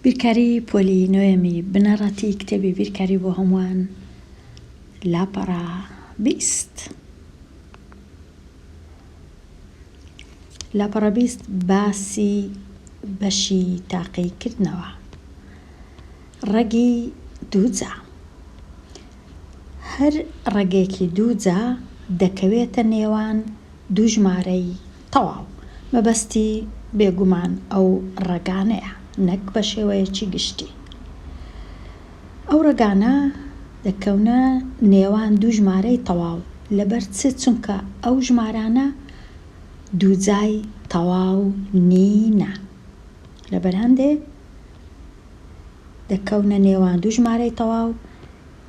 بیرکاری پۆلی نوێمی بنەڕەتی کتێبی بیرکاری بۆ هەمووان لاپەڕە 20. لاپەڕە 20 باسی بەشی تاقیکردنەوە. ڕەگی دووجا. هەر ڕەگێکی دووجا دەکەوێتە نێوان دوو ژمارەی تەواو. مەبەستی بێگومان ئەو ڕەگانەیە، نەک بە شێوەیەکی گشتی. ئەو ڕەگانە دەکەونە نێوان دوو ژمارەی تەواو لەبەر چونکە ئەو ژمارانە دووجای تەواو نینە. لەبەر هەندێ دەکەونە نێوان دوو ژمارەی تەواو،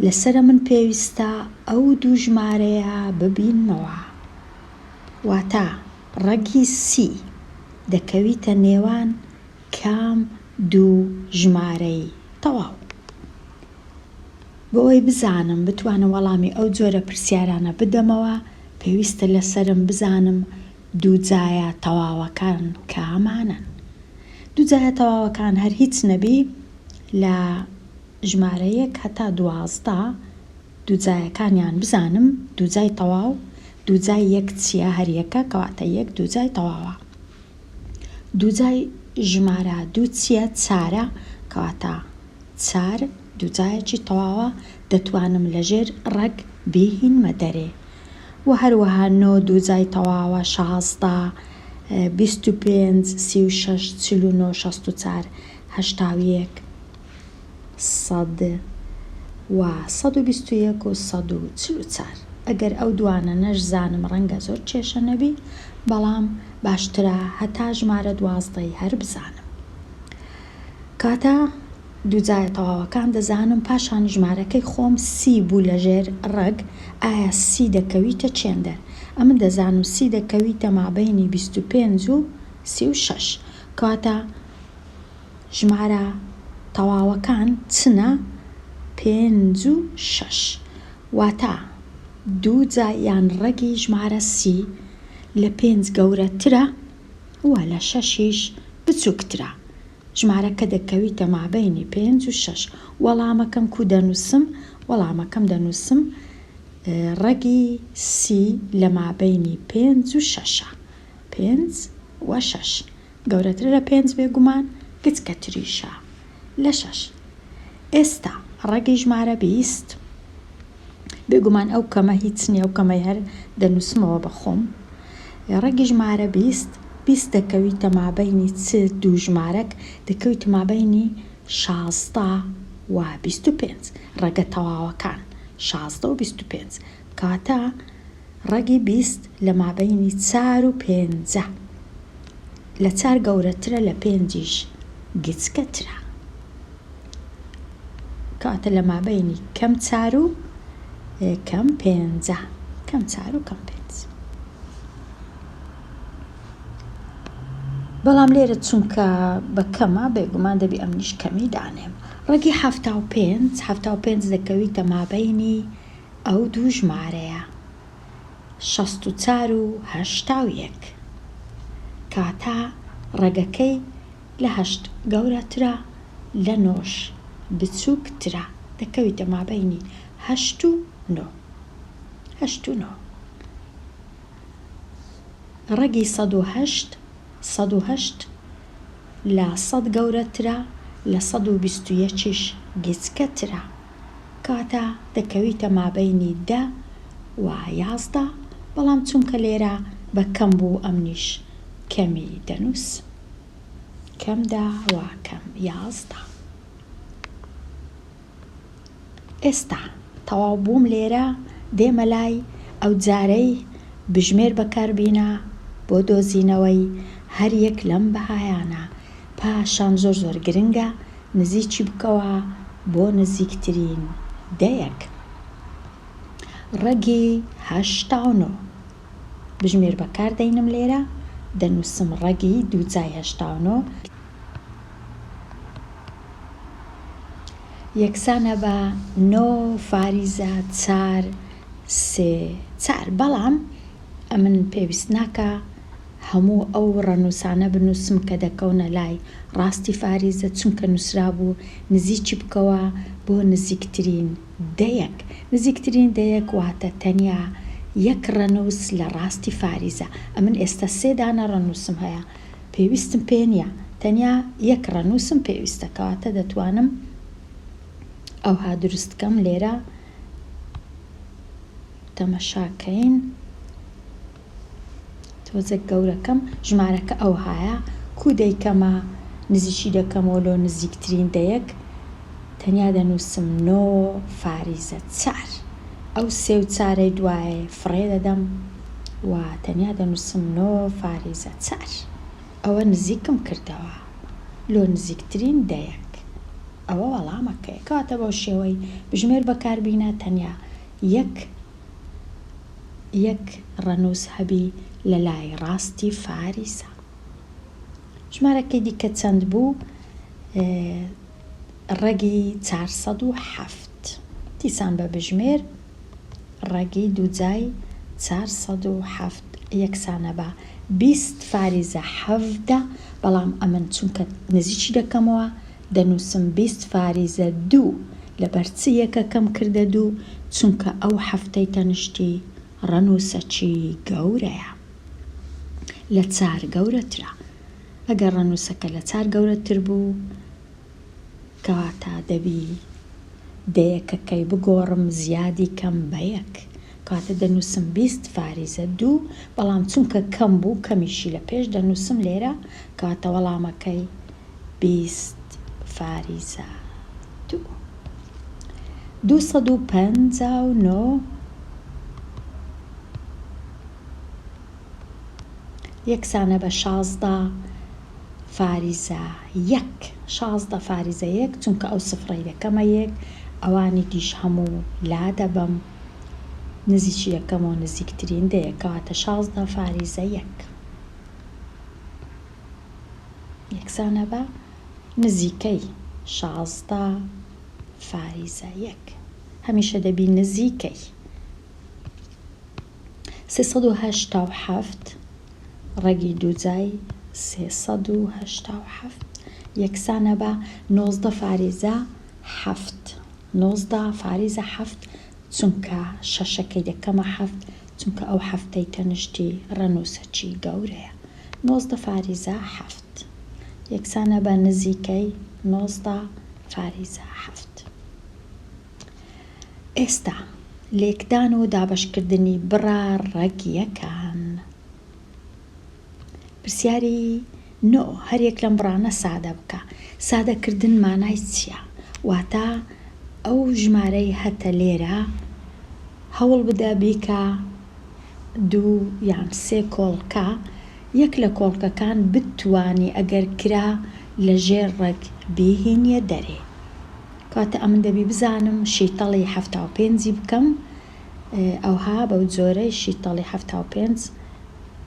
لەسرە من پێویستە ئەو دوو ژمارەیە ببینەوە. واتە ڕەگی سی دەکەویتە نێوان کام دوو ژمارەی تەواو. بۆ ئەوەی بزانم بتوانم وەڵامی ئەو جۆرە پرسیارانە بدەمەوە، پێویستە لەسرم بزانم دووجایە تەواوەکان کامانن. دووجایە تەواوەکان هەر هیچ نەبی لە ژمارەیەک هەتا 12 دووجایەکانیان بزانم. دووجای تەواو، دووجای یەک چیە؟ هەر یەکە، کەواتە یەک دووجای تەواوە. دووجای ژمارە دوو چیە؟ چارە، کەواتە چار دووجایەکی تەواوە. دەتوانم لەژێر ڕەگ بهینمە دەرێ. و هەروەها 9 دووجای تەواوە، 16 25 36 49 64 81 100 و 121 و 144. ئەگەر ئەو دوانە نەشزانم ڕەنگە زۆر کێشە نەبی، بەڵام باشترە هەتا ژمارە 12 هەر بزانم. کاتە دووجایە تەواوەکان دەزانم، پاشان ژمارەکەی خۆم سی بوو لەژێر ڕەگ. ئایا سی دەکەویتە چێندەر؟ ئەمن دەزانم سی دەکەویتە مابەینی 25 و 36. کەواتە ژمارە تەواوەکان چنە؟ 5 و 6. واتە دووجایان ڕەگی ژمارە سی لە 5 گەورەترە و لە 6 بچووکترە. ژمارەکە دەکەویتە مابەینی 5 و 6. وەڵامەکەم کو دەنووسم؟ وەڵامەکەم دەنووسم ڕەگی سی لە مابەینی 5 و 6. 5 و 6 گەورەتر لە 5 بێگومان، گچکەتریشە لە 6. ئێستا ڕەگی ژمارە 20 بێگومان ئەو کەمە هیچ نییە، ئەو کەمەی هەر دەنووسمەوە بەخۆم. ڕەگی ژمارە 20 دەکەویتە مابەینی دوو ژمارەک، دەکەویتە مابەینی 16 و 25. ڕەگە تەواوەکان 16 و 25. کاتە ڕەگی 20 لە مابەینی 4 و 5. لە 4 گەورەترە، لە 5 گچکەترە. کاتە لە مابەینی کەم 4 و کەم 5. کەم 4 و کەم 5. بەڵام لێرە چونکە بە کەمە بێگومان دەبی ئەمنیش کەمی دانێم. ڕەگی 75 دەکەویتە مابەینی ئەو دوو ژمارەیە، 64 و 81. کاتە ڕەگەکەی لە 8 گەورەترە، لە 9 بچووکترە، دەکەویتە مابەینی 8 و 9. 8 و 9. ڕەگی 108 لە 100 گەورەترە، لە 121 گچکەترە، کاتە دەکەویتە مابەینی 10 و 11. بەڵام چونکە لێرە بە کەم بوو، ئەمنیش کەمی دەنووس. کەم 10 و کەم 11. ئێستا تەواو بووم لێرە، دێمە لای ئەو جارەی بژمێر بەکاربینە بۆ دۆزینەوەی هەر یەک لەم بەهایانە. پاشان زۆر گرنگە نزیکی بکەوە بۆ نزیکترین دەیەک. ڕەگی 89 بژمێر بەکاردەینم لێرە، دەنووسم ڕەگی دووجای 89 یەکسانە بە 9 فاریزە 4 3 4. بەڵام ئەمن پێویست ناکە هەموو ئەو ڕەنووسانە بنووسم کە دەکەونە لای ڕاستی فاریزە، چونکە نووسرا بوو نزیکی بکەوە بۆ نزیکترین دەیەک. نزیکترین دەیەک واتە تەنیا یەک ڕەنووس لە ڕاستی فاریزە. ئەمن ئێستا 3 دانە ڕەنووسم هەیە، پێویستم پێ نییە، تەنیا یەک ڕەنووسم پێویستە، کەواتە دەتوانم ئەوها دروستکەم. لێرە تەمەشاکەین، تۆزە گەورەکەم ژمارەکە ئەوهایە، کو دەیکەمە نزیکی دەکەمەوە لۆ نزیکترین دەیەک، تەنیا دەنووسم 9 فاریزە 4. ئەو 3 و 4 دوایە فڕێ دەدەم و تەنیا دەنووسم 9 فاریزە 4. ئەوە نزیکم کردەوە لۆ نزیکترین دەیەک. ئەوە وەڵامەکەی. کاتە بۆ شێوەی بژمێر بەکاربینە تەنیا یەک ڕەنووس هەبی لە لای ڕاستی فاریزە. ژمارەکەی دیکە چەند بوو؟ ڕەگی 407. دیسان بە بژمێر ڕەگی دووجای 407 یەکسانە بە 20 فاریزە 7. بەڵام ئەمن چونکە نزیکی دەکەمەوە دەنووسم 20 فاریزە 2 لەبەرچی یەکەکەم کردە 2 چونکە ئەو هەفتەی تەنشتی ڕەنووسەکی گەورەیە، لە 4 گەورەترە. ئەگەر ڕەنووسەکە لە 4 گەورەتر بوو کەواتە دەبی دەیەکەکەی بگۆڕم زیادی کەم بە 1، کاتە دەنووسم 20 فاریزە 2. بەڵام چونکە کەم بوو کەمیشی لە پێش دەنووسم لێرە، کاتە وەڵامەکەی 20 فاریزە 2. 259 یەکسانە بە 16 فاریزە 1. 16 فاریزە 1 چونکە ئەو سفرەی دەکەمە 1، ئەوانی دیش هەموو لا دەبەم نزیکی دەکەمەوە نزیکترین دەیەکەواتە 16 فاریزە 1 یەکسانە بە نزیکەی 16 فاریزە 1. هەمیشە دەبی نزیکەی. 387 ڕەگی دووجای 387 یەکسانە بە 19 فاریزە 7. 19 فاریزە 7 چونکە شەشەکەی دەکەمە 7 چونکە ئەو هەفتەی تەنشتی ڕەنووسەکی گەورەیە. 19 فاریزە 7 یەکسانە بە نزیکەی 19 فاریزە 7. ئێستا لێکدان و دابەشکردنی بڕا ڕەگیەکان. پرسیاری 9 هەرێک لەم بڕانە سادە بکە. سادەکردن مانای چییە؟ واتە ئەو ژمارەی هەتە لێرە هەوڵ بدە بیکە 2 یان 3 کۆڵکە، یەک لە کۆڵکەکان بتوانی ئەگەر کرا لە ژێر ڕەگ بیهینیە دەرێ. کاتە ئەمن دەبی بزانم شیتەڵی 75 بکەم، ئەوها بەو جۆرەی شیتەڵی 75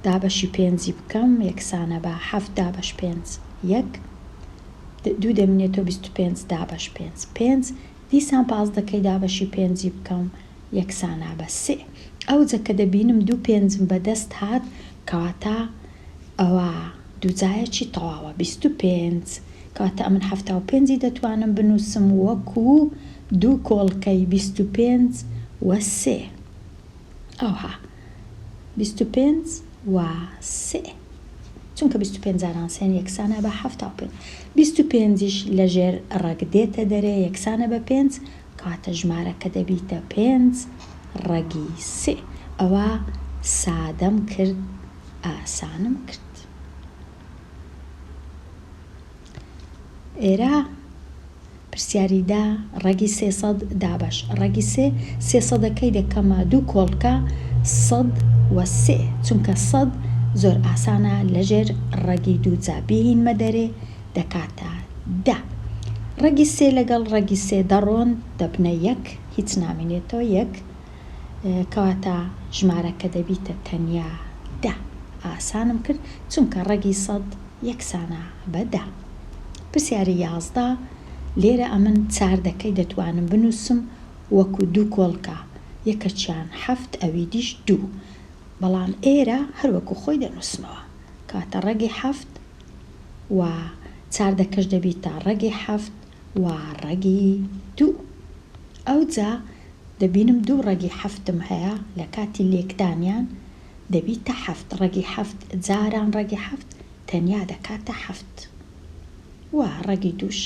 دابەشی 5 بکەم، یەکسانە بە 7 دابەش 5 1 2 دەمێنێتەوە 25 دابەش 5 دیسان 15 دابەشی 5 بکەم، یەکسانە بە 3. ئەو جەکە دەبینم 2 5 بەدەست هات کەواتە ئەوە دووجایەکی تەواوە 25. کاتە ئەمن 75 دەتوانم بنووسم وەکو 2 کۆڵکەی 25 و 3. ئەوها 25 و 3 چونکە 25 جاران سێن یەکسانە بە 75. 25ش لە ژێر ڕەگ دێتە دەرێ یەکسانە بە 5 کاتە ژمارەکە دەبیتە 5 ڕەگی 3. ئەوە سادەم کرد، ئاسانم کرد. ئێرە پرسیاریدا ڕەگی 300 دابەش ڕەگی 300ەکەی دەکەمە 2 کۆڵکە 100 و 3 چونکە 100 زۆر ئاسانە لەژێر ڕەگی دووجا بهینمە دەرێ دەکاتە 10. ڕەگی 3 لەگەڵ ڕەگی 3 دەڕۆن دەبنە 1 هیچ نامێنێتەوە 1 کەواتە ژمارەکە دەبیتە تەنیا 10. ئاسانم کرد چونکە ڕەگی 100 یەکسانە بە 10. پرسیاری 11 لێرە ئەمن 4 دەتوانم بنووسم وەکو 2 کۆڵکە، یەکەچیان 7 ئەوی دیش 2، بەڵام ئێرە هەروەکو خۆی دەنووسمەوە کاتە ڕەگی 7 و 4 دەکەش دەبیتە ڕەگی 7 و ڕەگی 2. ئەوجا دەبینم 2 ڕەگی 7م هەیە لە کاتی لێکدانیان دەبیتە 7 ڕەگی 7 جاران ڕەگی 7 تەنیا دەکاتە 7 و ڕەگی 2ش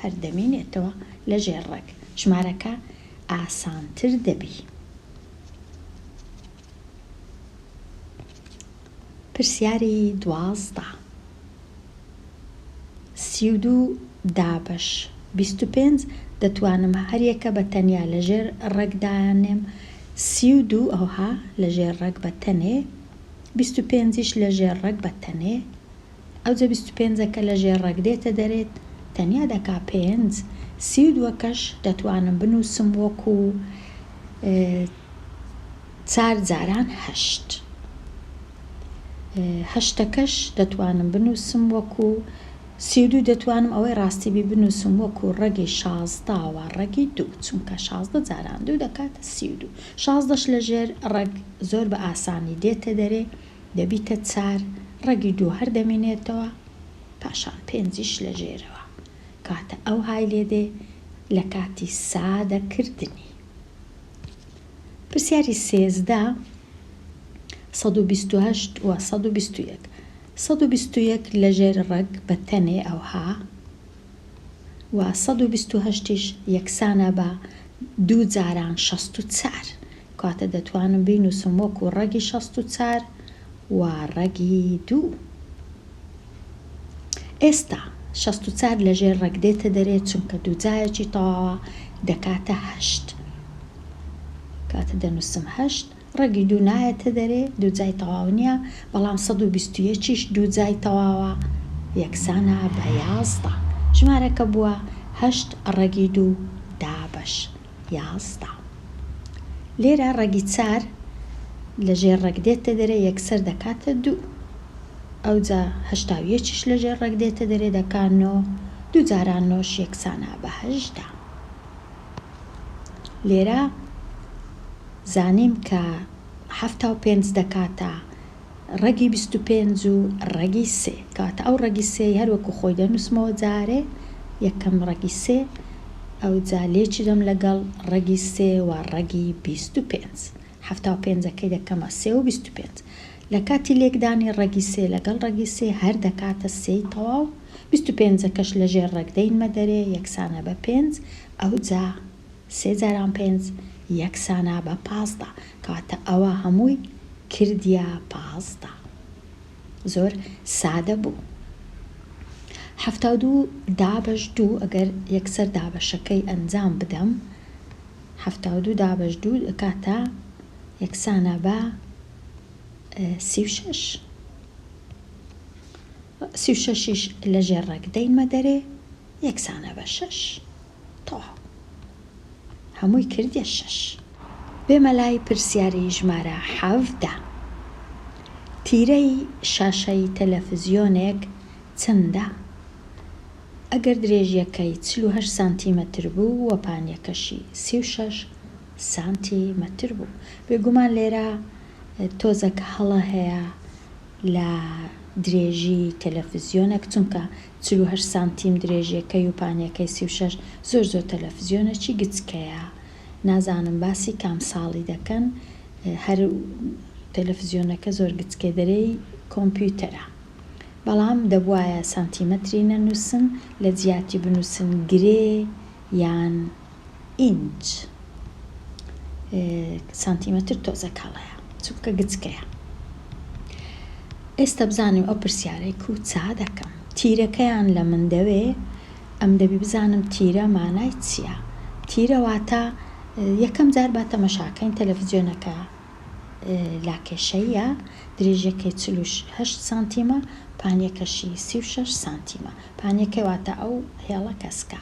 هەر دەمێنێتەوە لە ژێر ڕەگ ژمارەکە ئاسانتر دەبی. پرسیاری 12 32 دابش 25 دەتوانم هەریەکە بە تەنیا لە ژێر ڕەگدانێم 32 ئەوها لە ژێر ڕەگ بە تەنێ 25ش لە ژێر ڕەگ بە تەنێ ئەوجا 25ەکە لە ژێر ڕەگ دێتە دەرێت تەنیا دەکا 5 32کەش دەتوانم بنووسم وەکو 4 جاران 8 8ەکەش دەتوانم بنووسم وەکو 32 دەتوانم ئەوەی ڕاستیبی بنووسم وەکو ڕەگی 16 و ڕەگی 2 چونکە 16 جاران 2 دەکاتە 32 16ش لە ژێر ڕەگ زۆر بە ئاسانی دێتە دەرێ دەبیتە 4 ڕەگی 2 هەر دەمێنێتەوە پاشان 5ش لە ژێرەوە کاتە ئەو های لێدێ لە کاتی سادەکردنی. پرسیاری 13 128 و 121 121 لە ژێر ڕەگ بە تەنێ ئەوها و 128ش یەکسانە بە 2 جاران 64 کاتە دەتوانم بینووسم وەکو ڕەگی 64 و ڕەگی 2. ئێستا 64 لە ژێر ڕەگ دێتە دەرێت چونکە دووجایەکی تەواوە دەکاتە 8 کاتە دەنووسم 8 ڕەگی 2 نایەتە دەرێ دووجای تەواو نییە بەڵام 121ش دووجای تەواوە یەکسانە بە 11 ژمارەکە بووە 8 ڕەگی 2 دابش 11. لێرە ڕەگی 4 لە ژێر ڕەگ دێتە دەرێ یەکسەر دەکاتە 2 ئەوجا 81ش لە ژێر ڕەگ دێتە دەرێ دەکات 9 2 جاران 9ش یەکسانە بە 18. لێرە زانیم کە 75 دەکاتە ڕەگی 25 و ڕەگی 3 کاتە ئەو ڕەگی 3 هەروەکو خۆی دەنووسمەوە جارێ یەکەم ڕەگی 3 ئەوجا لێکی دەم لەگەڵ ڕەگی 3 و ڕەگی 25 75ەکەی دەکەمە 3 و 25 لە کاتی لێکدانی ڕەگی 3 لەگەڵ ڕەگی 3 هەر دەکاتە 3 تەواو 25ەکەش لە ژێر ڕەگ دەینمە دەرێ یەکسانە بە 5 ئەوجا 3 جاران 5 یەکسانە بە 15 کاتە ئەوە هەمووی کردیا 15 زۆر سادە بوو. 72 دابش 2 ئەگەر یەکسەر دابشەکەی ئەنجام بدەم 72 دابش 2 دەکاتە یەکسانە بە 36 36ش لە ژێر ڕەگ دەینمە دەرێ یەکسانە بە 6 تەواو هەمووی کردیە 6. بێمە لای پرسیاری ژمارە 17 تیرەی شاشەی تەلەڤیزیۆنێک چەندە؟ ئەگەر درێژیەکەی 48 سانتیمەتر بوو و پانیەکەشی 36 سانتیمەتر بوو بێگومان لێرە تۆزێک هەڵە هەیە لە درێژی تەلەڤیزیۆنێک چونکە 48 سانتیم درێژیەکەی و پانیەکەی 36 زۆر تەلەڤیزیۆنێکی گچکەیە نازانم باسی کام ساڵی دەکەن هەر تەلەڤیزیۆنەکە زۆر گچکە دەرەی کۆمپیوتەرە بەڵام دەبوایە سانتیمەتری نەنووسن لە جیاتی بنووسن گرێ یان ئینچ سانتیمەتر تۆزە کاڵەیە چونکە گچکەیە. ئێستا بزانیم ئەو پرسیارەی و چا دەکەم تیرەکەیان لە من دەوێ ئەم دەبی بزانم تیرە مانای چییە؟ تیرە واتە یەکەم جار بە تەمەشاکەین تەلەڤیزیۆنەکە لاکێشەیە درێژەکەی 48 سانتیمە پانیەکەشی 36 سانتیمە پانیەکەی واتە ئەو هێڵە کەسکە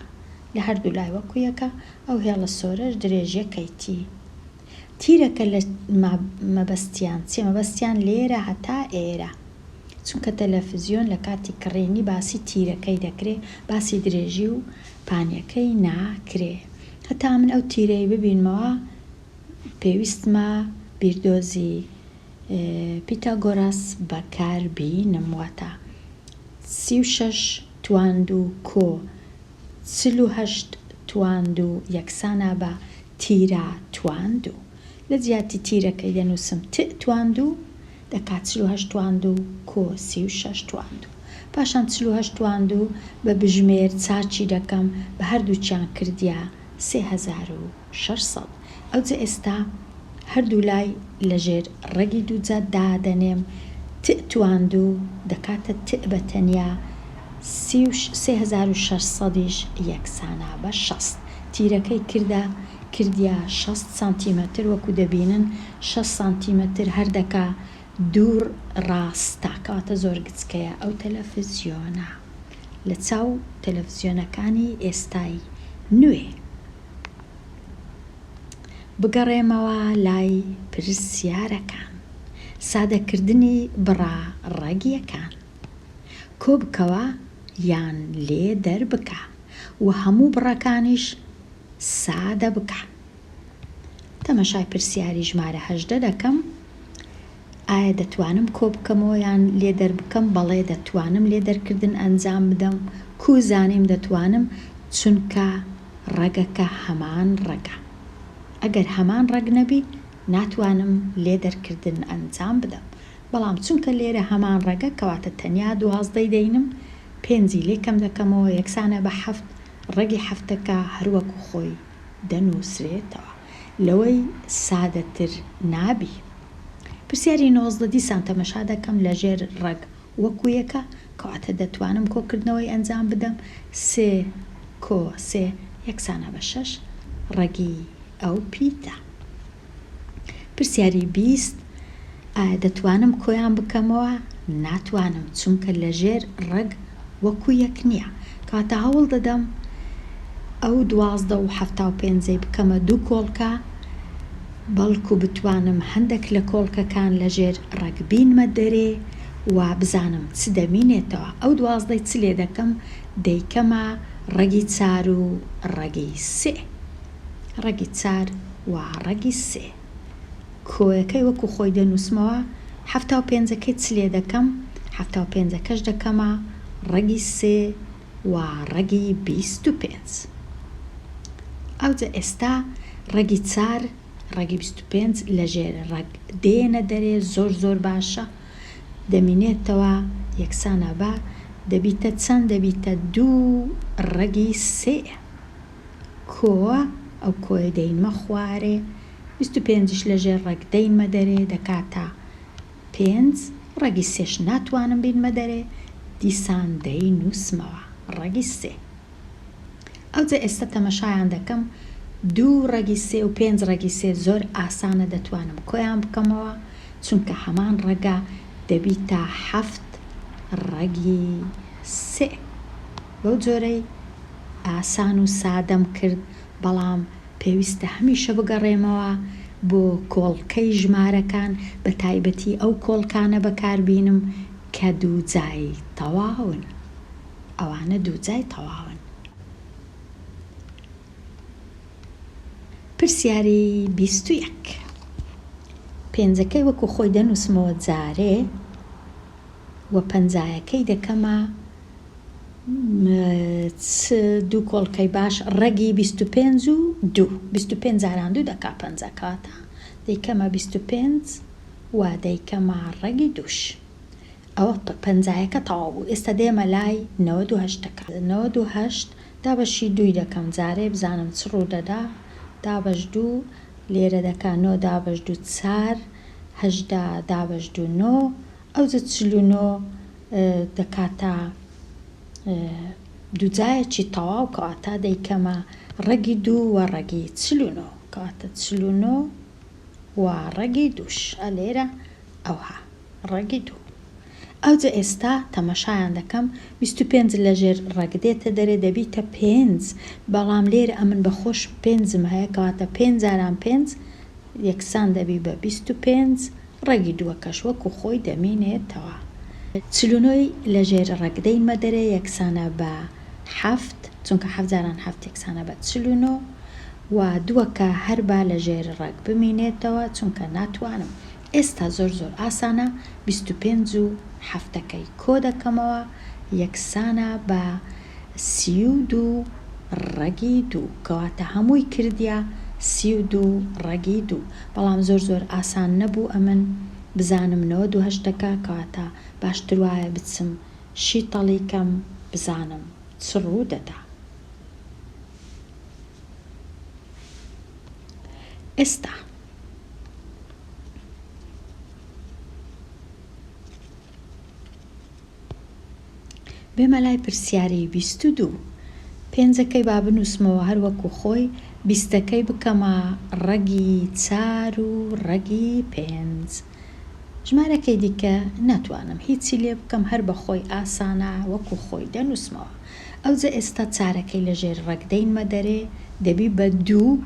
لە هەردوو لای وەکویەکە ئەو هێڵە سۆرەش درێژەکەیتی تیرەکە لە مەبەستیان چێ مەبەستیان لێرە هەتا ئێرە چونکە تەلەڤیزیۆن لە کاتی کڕێنی باسی تیرەکەی دەکرێ باسی درێژی و پانیەکەی ناکرێ هەتا من ئەو تیرەی ببینمەوە پێویستمە بیردۆزی پیتاگۆراس بەکاربینم واتە 36 تواند و کۆ 48 تواند و یەکسانە بە تیرە تواند و لە جیاتی تیرەکەی دەنووسم تواند و دەکات 48 تواند و کۆ 36 تواند و پاشان 48 تواند و بە بژمێر چاچی دەکەم بە هەردووچیان کردیا 3600. ئەوجا ئێستا هەردوو لای لەژێر ڕەگی دووجە دادەنێم تواند و دەکاتە بە تەنیا 3600 یەکسانە بە 60. تیرەکەی کردیا 60 سانتیمەتر وەکو دەبینن 6 سانتیمەتر هەردەکا دوور ڕاستە کەواتە زۆر گچکەیە. ئەو تەلەڤیزیۆنە لە چاو تەلەڤیزیۆنەکانی ئێستای نوێ. بگەڕێمەوە لای پرسیارەکان. سادەکردنی بڕا ڕەگیەکان. کۆ بکەوە یان لێ دەربکە و هەموو بڕەکانیش سادە بکە. تەمەشای پرسیاری ژمارە 18 دەکەم. ئایا دەتوانم کۆ بکەمەوە یان لێ دەربکەم؟ بەڵێ دەتوانم لێ دەرکردن ئەنجام بدەم. زانیم دەتوانم چونکە ڕەگەکە هەمان ڕەگە. ئەگەر هەمان ڕەگ نەبی ناتوانم لێ دەرکردن ئەنجام بدەم. بەڵام چونکە لێرە هەمان ڕەگە کەواتە تەنیا 12 دەینم 5 لێکەم دەکەمەوە یەکسانە بە 7. ڕەگی 7ەکە هەروەکو خۆی دەنووسرێتەوە لەوەی سادەتر نابی. پرسیاری 19 دیسان تەمەشا دەکەم لە ژێر ڕەگ وەکو یەکە کەواتە دەتوانم کۆکردنەوەی ئەنجام بدەم. 3 کۆ 3 یەکسانە بە 6 ڕەگی ئەو پیتە. پرسیاری 20 ئایا دەتوانم کۆیان بکەمەوە؟ ناتوانم چونکە لە ژێر ڕەگ وەکو یەک نییە کەواتە هەوڵ دەدەم ئەو 12 و 75 بکەمە 2 کۆڵکە بەڵکو بتوانم هەندێک لە کۆڵکەکان لە ژێر ڕەگ بینمە دەرێ و بزانم چ دەمینێتەوە. ئەو 12 چ لێ دەکەم؟ دەیکەمە ڕەگی 4 و ڕەگی 3. ڕەگی 4 و ڕەگی 3. کۆیەکەی وەکو خۆی دەنووسمەوە. 75ەکەی چ لێ دەکەم؟ 75ەکەش دەکەمە ڕەگی 3 و ڕەگی 25. ئەوجا ئێستا ڕەگی 4 ڕەگی 25 لە ژێر ڕەگ دێنە دەرێ زۆر باشە دەمینێتەوە یەکسانە بە دەبیتە چەند؟ دەبیتە 2 ڕەگی 3. کۆوە ئەو کۆیە دەینمە خوارێ 25ش لە ژێر ڕەگ دەینمە دەرێ دەکاتە 5. ڕەگی 3ش ناتوانم بینمە دەرێ دیسان دەینووسمەوە ڕەگی 3. ئەوجا ئێستا تەمەشایان دەکەم 2 ڕەگی 3 و 5 ڕەگی 3 زۆر ئاسانە دەتوانم کۆیان بکەمەوە چونکە هەمان ڕەگە دەبیتە 7 ڕەگی 3. بەو جۆرەی ئاسان و سادەم کرد بەڵام پێویستە هەمیشە بگەڕێمەوە بۆ کۆڵکەی ژمارەکان بە تایبەتی ئەو کۆڵکانە بەکاربینم کە دووجای تەواون. ئەوانە دووجای تەواون. پرسیاری 21 5ەکەی وەکو خۆی دەنووسمەوە جارێ و 5ەکەی دەکەمە 2 کۆڵکەی باش ڕەگی 25 و 2. 25 جاران 2 دەکا 5 کاتە دەیکەمە 25 و دەیکەمە ڕەگی 2. ئەوە 5ەکە تەواو بوو. ئێستا دێمە لای 98ەکە. 98 دابەشی 2 دەکەم جارێ بزانم چ ڕوو دەدا. دابەش 2 لێرە دەکا 9 دابەش 2 4 18 دابەش 2 9 ئەوجا 49 دەکاتە دووجایەکی تەواو کەواتە دەیکەمە ڕەگی 2 و ڕەگی 49 کەواتە 49 و ڕەگی 2 لێرە ئەوها ڕەگی 2. ئەوجا ئێستا تەمەشایان دەکەم 25 لە ژێر ڕەگ دێتە دەرێ دەبیتە 5 بەڵام لێرە ئەمن بەخۆش 5م هەیە کەواتە 5 جاران 5 یەکسان دەبی بە 25 ڕەگی 2کەش وەکو خۆی دەمینێتەوە. 49 لە ژێر ڕەگ دەینمە دەرێ یەکسانە بە 7 چونکە 7 جاران 7 یەکسانە بە 49 و 2کە هەر با لە ژێر ڕەگ بمینێتەوە چونکە ناتوانم. ئێستا زۆر ئاسانە 25 و 7ەکەی کۆ دەکەمەوە یەکسانە بە 32 ڕەگی 2 کەواتە هەمووی کردیا 32 ڕەگی 2 بەڵام زۆر ئاسان نەبوو ئەمن بزانم 98ەکە کەواتە باشتر وایە بچم شیتەڵی کەم بزانم چ ڕوو دەدا. ئێستا بێمە لای پرسیارەی 22 پێنجەکەی با بنووسمەوە هەروەکو خۆی 20ەکەی بکەمە ڕەگی 4 و ڕەگی 5 ژمارەکەی دیکە ناتوانم هیچی لێ بکەم هەر بەخۆی ئاسانە وەکو خۆی دەنووسمەوە. ئەوجە ئێستا 4ەکەی لەژێر ڕەگدەینمە دەرێ دەبی بە 2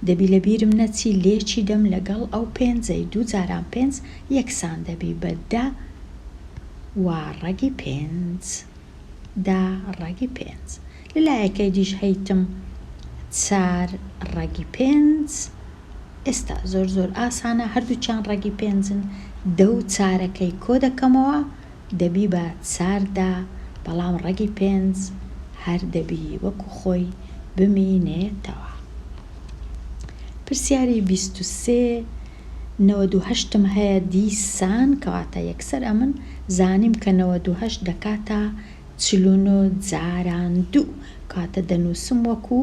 دەبی لە بیرم نەچی لێکی دەم لەگەڵ ئەو پێنجەی 2 جاران 5 یەکسان دەبی بە 10 و ڕەگی 5 10 ڕەگی 5 لەلایەکەی دیش هەیتم 4 ڕەگی 5 ئێستا زۆر ئاسانە هەردووچیان ڕەگی 5ن 10 و 4ەکەی کۆ دەکەمەوە دەبی بە 4دا بەڵام ڕەگی 5 هەر دەبی وەکو خۆی بمینێتەوە. پرسیاری 23 98م هەیە دیسان کەواتە یەکسەر ئەمن زانیم کە 98 دەکاتە 49 جاران 2 کاتە دەنووسم وەکو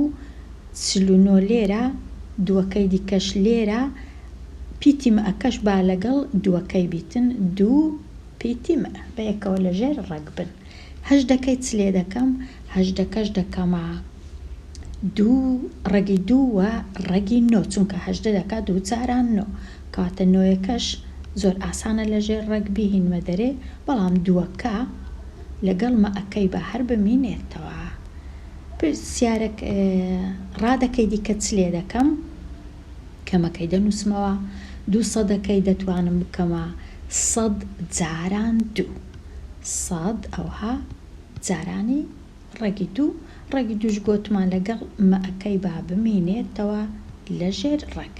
49 لێرە دووەکەی دیکەش لێرە پیتیمە ئەکەش با لەگەڵ دووەکەی بیتن 2 پیتیمە بە یەکەوە لەژێر ڕەگ بن. 8دەکەی چ لێ دەکەم 8دەکەش دەکەمە 2 ڕەگی 2 و ڕەگی 9 چونکە 8 دەکات 2 جاران 9 کاتە 9یەکەش زۆر ئاسانە لەژێر ڕەگ بهینمە دەرێ بەڵام دووەکە لەگەڵ مەئەکەی بە هەر بمینێتەوە. پرسیارێک ڕادەکەی دیکە چ لێ دەکەم کەمەکەی دەنووسمەوە 200ەکەی دەتوانم بکەمە 100 جاران 2 100 ئەوها جارانی ڕەگی 2 ڕەگی 2ش گۆتمان لەگەڵ مەئەکەی با بمینێتەوە لەژێر ڕەگ.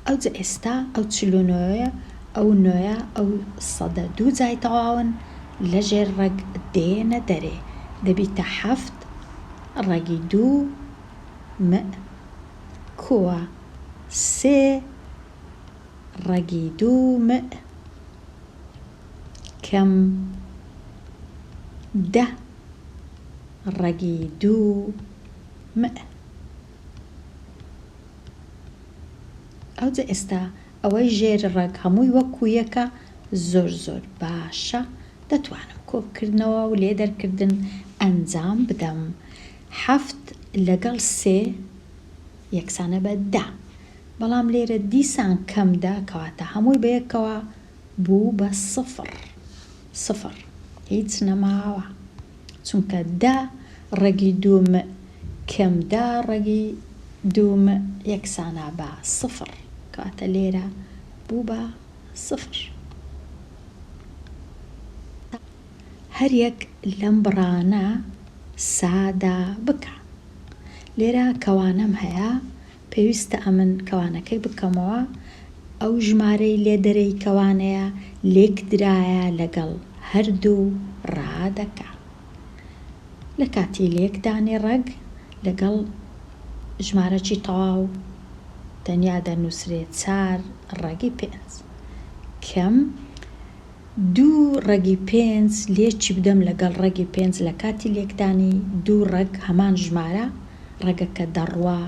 ئەوجە ئێستا ئەو 49 ئەو 9 ئەو 100 دوو جای تەواون لەژێر ڕەگ دێنە دەرێ دەبیتە 7 ڕەگی 2 مە کۆوە 3 ڕەگی 2 مە کەم 10 ڕەگی 2 مە. ئەوجە ئێستا ئەوەی ژێر ڕەگ هەمووی وەکو یەکە زۆر باشە دەتوانم کۆبکردنەوە و لێ دەرکردن ئەنجام بدەم. 7 لەگەڵ 3 یەکسانە بە 10 بەڵام لێرە دیسان کەمدا کەواتە هەمووی بەیەکەوە بوو بە 0 هیچ نەماوە چونکە 10 ڕەگی 2 مە کەم 10 ڕەگی 2 مە یەکسانە بە 0 کەواتە لێرە بوو بە 0. هەر یەک لەم بڕانە سادە بکە. لێرە کەوانەم هەیە پێویستە ئەمن کەوانەکەی بکەمەوە ئەو ژمارەی لێ دەرەی کەوانەیە لێک درایە لەگەڵ هەردوو ڕادەکە لە کاتی لێکدانی ڕەگ لەگەڵ ژمارەی تەواو تەنیا دەنووسرێت 4 ڕەگی 5 کەم 2 ڕەگی 5 لێکی بدەم لەگەڵ ڕەگی 5 لە کاتی لێکدانی 2 ڕەگ هەمان ژمارە ڕەگەکە دەڕوا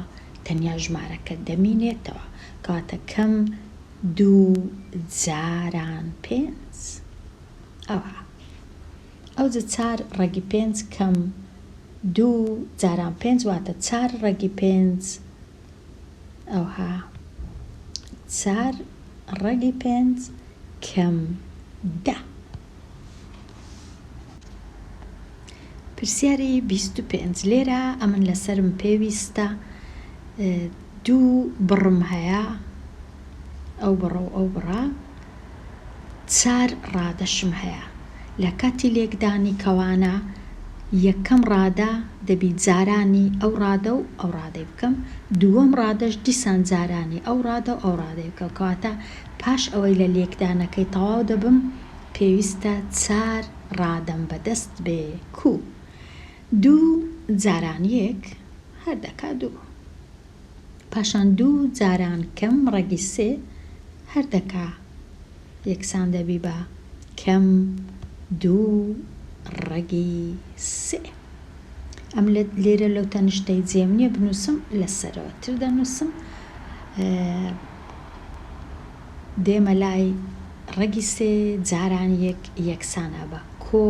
تەنیا ژمارەکە دەمینێتەوە کاتە کەم 2 جاران 5 ئەوە ئەوجە 4 ڕەگی 5 کەم 2 جاران 5 واتە 4 ڕەگی 5 ئەوها 4 ڕەگی 5 کەم 10. پرسیاری 25 لێرە ئەمن لەسرم پێویستە 2 بڕم هەیە ئەو بڕە و ئەو بڕە 4 ڕادەشم هەیە لە کاتی لێکدانی کەوانە یەکەم ڕادە دەبی جارانی ئەو ڕادە و ئەو ڕادەی بکەم، دووەم ڕادەش دیسان جارانی ئەو ڕادە و ئەو ڕادەی بکە، کەواتە پاش ئەوەی لە لێکدانەکەی تەواو دەبم پێویستە 4 ڕادەم بەدەست بێ کو 2 جاران 1 هەر دەکا 2 پاشان 2 جاران کەم ڕەگی 3 هەر دەکا یەکسان دەبی بە کەم 2 ڕەگی 3 ئەم لێرە لەو تەنیشتەی جێم نییە بنووسم لەسەرەوەتر دەنووسم دێمە لای ڕەگی 3 جاران 1 یەکسانە بە کۆ